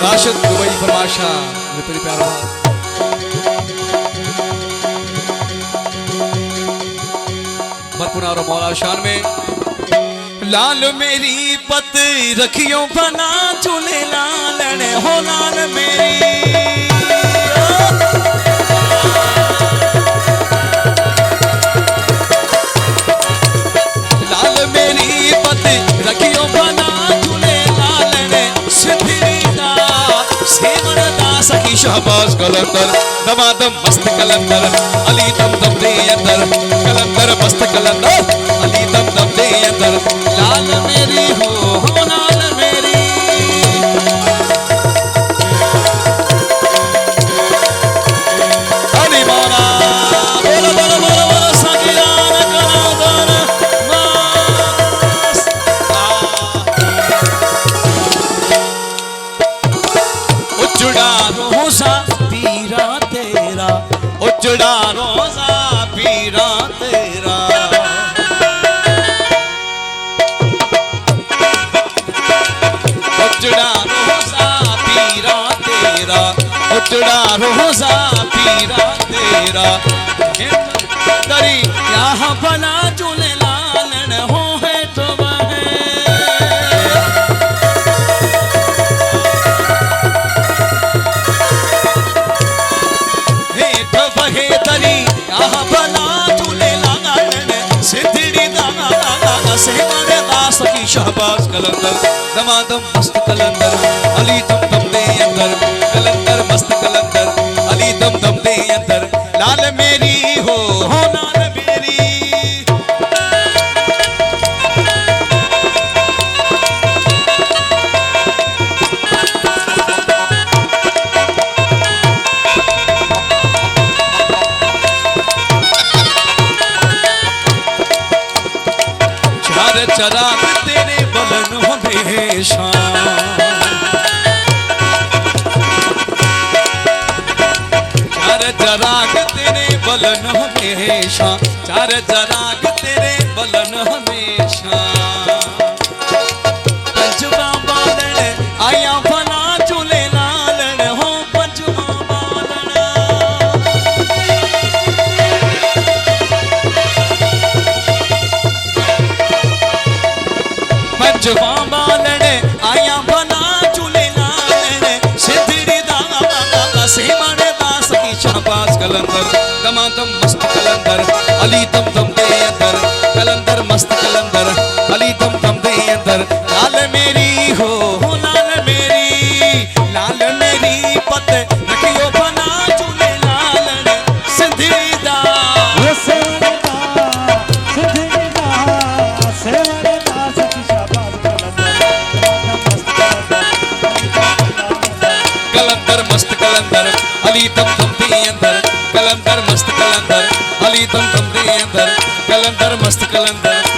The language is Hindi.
राशिद दुबई फरमाशा तेरी प्यार भरपुरा और मौला शान में लाल मेरी पत रखियो बना चूल्हे लालन हो लाल मेरी लाल मेरी पत रखियो बना चूल्हे लालन सिद्धीदा सेवरदा सखी शहबाज कलंदर दमादम मस्त कलंदर अली दम दम दे अंदर कलंदर मस्त कलंदर अली दम दम दे अंदर लाल मेरी हो लाल मेरी अली मारा बोलो बोलो बोलो बोलो सखीरान कलंदर उजड़ा रोजा पीरा तेरा उजड़ा रोजा पीरा तेरा उजड़ा रोजा पीरा तेरा उजड़ा रोजा पीरा तेरा दरी यहाँ बना चूल्हे लालन हो है तो शहबाज कलंदर दमादम मस्त कलंदर अली दम दम दे अंदर कलंदर मस्त कलंदर अली दम दम दे अंदर लाल मेरी हो लाल मेरी चार चराग तेरे बलन हमेशा चार चराग तेरे बलन हमेशा चार चराग तेरे बलन हमेशा पंचमा बालन आया फना चूल्हे लालन हो पंचमा बालन पंचमा बालन आया बना चूल्हे लालन सिद्धड़ी दागा सेवाने दास की शहबाज कलंदर दमादम मस्त कलंदर अली दम दम दे अंदर कलंदर मस्त कलंदर अली दम दम दे अंदर लाल मेरी हो लाल मेरी पत रखियो बना चूल्हे लालन सिद्धड़ी दा कलंदर मस्त कलंदर अली दम दम दे अंदर कलंदर मस्त कलंदर अली दम दम दे अंदर कलंदर मस्त कलंदर